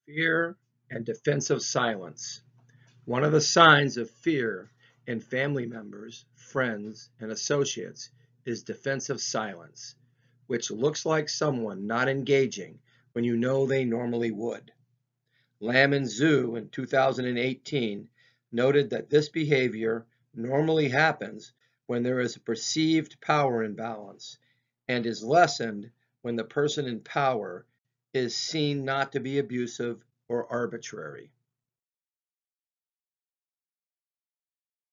Fear and defensive silence. One of the signs of fear in family members, friends, and associates is defensive silence, which looks like someone not engaging when you know they normally would. Lamb and Zhu in 2018 noted that this behavior normally happens when there is a perceived power imbalance and is lessened when the person in power is seen not to be abusive or arbitrary.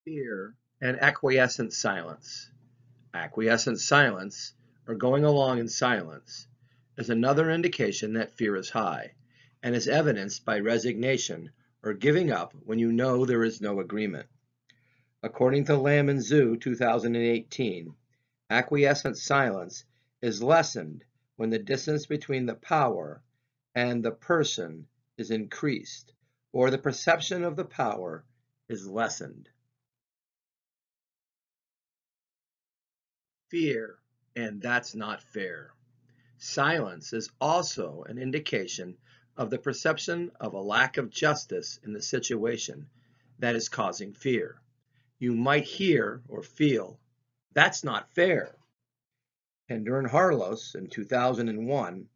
Fear and acquiescent silence. Acquiescent silence, or going along in silence, is another indication that fear is high and is evidenced by resignation or giving up when you know there is no agreement. According to Lamb and Zhu 2018, acquiescent silence is lessened when the distance between the power and the person is increased, or the perception of the power is lessened. Fear, and that's not fair. Silence is also an indication of the perception of a lack of justice in the situation that is causing fear. You might hear or feel, "That's not fair." Pender and Harlos in 2001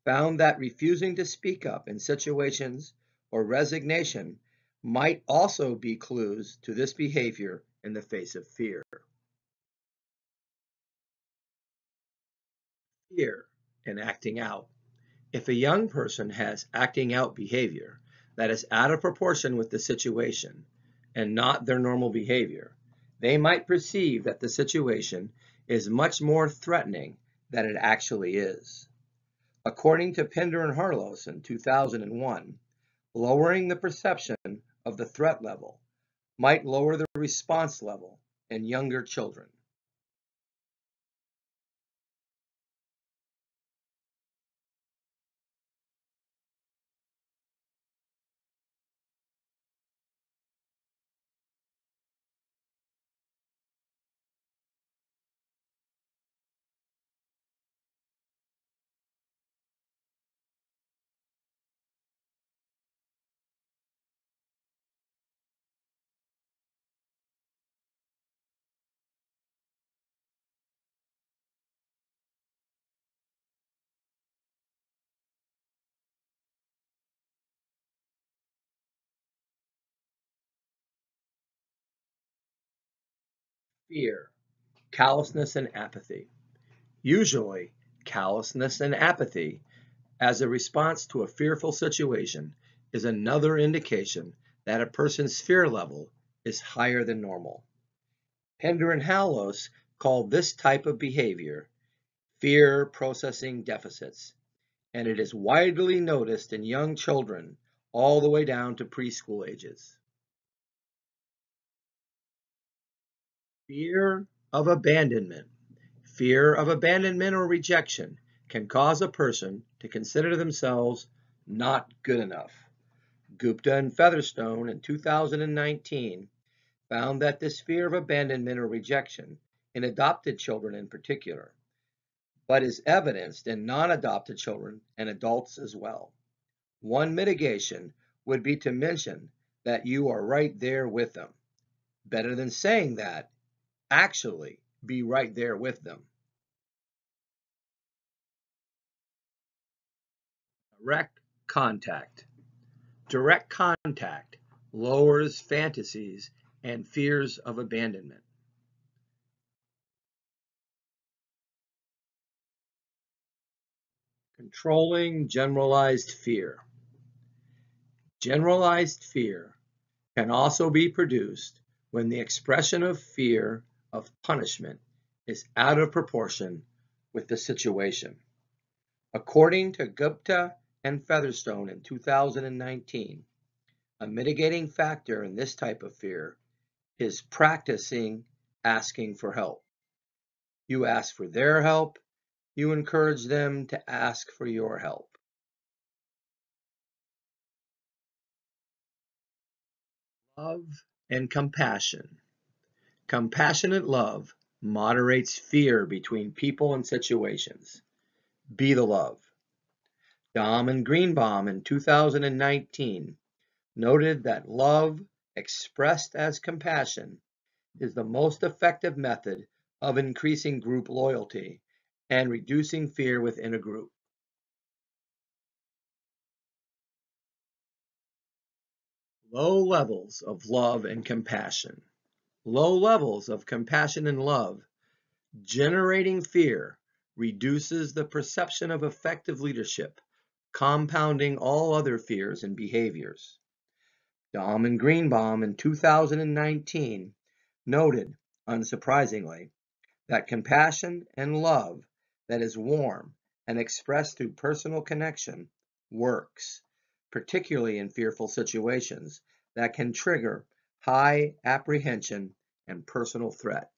found that refusing to speak up in situations or resignation might also be clues to this behavior in the face of fear. Fear and acting out. If a young person has acting out behavior that is out of proportion with the situation and not their normal behavior, they might perceive that the situation is much more threatening than it actually is. According to Pender and Harlos in 2001, lowering the perception of the threat level might lower the response level in younger children. Fear, callousness, and apathy. Usually, callousness and apathy as a response to a fearful situation is another indication that a person's fear level is higher than normal. Pender and Hallos call this type of behavior fear processing deficits, and it is widely noticed in young children all the way down to preschool ages. Fear of abandonment. Fear of abandonment or rejection can cause a person to consider themselves not good enough. Gupta and Featherstone in 2019 found that this fear of abandonment or rejection, in adopted children in particular, but is evidenced in non-adopted children and adults as well. One mitigation would be to mention that you are right there with them. Better than saying that, actually be right there with them. Direct contact. Direct contact lowers fantasies and fears of abandonment. Controlling generalized fear. Generalized fear can also be produced when the expression of fear of punishment is out of proportion with the situation. According to Gupta and Featherstone in 2019, a mitigating factor in this type of fear is practicing asking for help. You ask for their help, you encourage them to ask for your help. Love and compassion. Compassionate love moderates fear between people and situations. Be the love. Dahm and Greenbaum in 2019 noted that love expressed as compassion is the most effective method of increasing group loyalty and reducing fear within a group. Low levels of love and compassion. Low levels of compassion and love generating fear reduces the perception of effective leadership, compounding all other fears and behaviors. Dahm and Greenbaum in 2019 noted, unsurprisingly, that compassion and love that is warm and expressed through personal connection works, particularly in fearful situations that can trigger high apprehension and personal threat.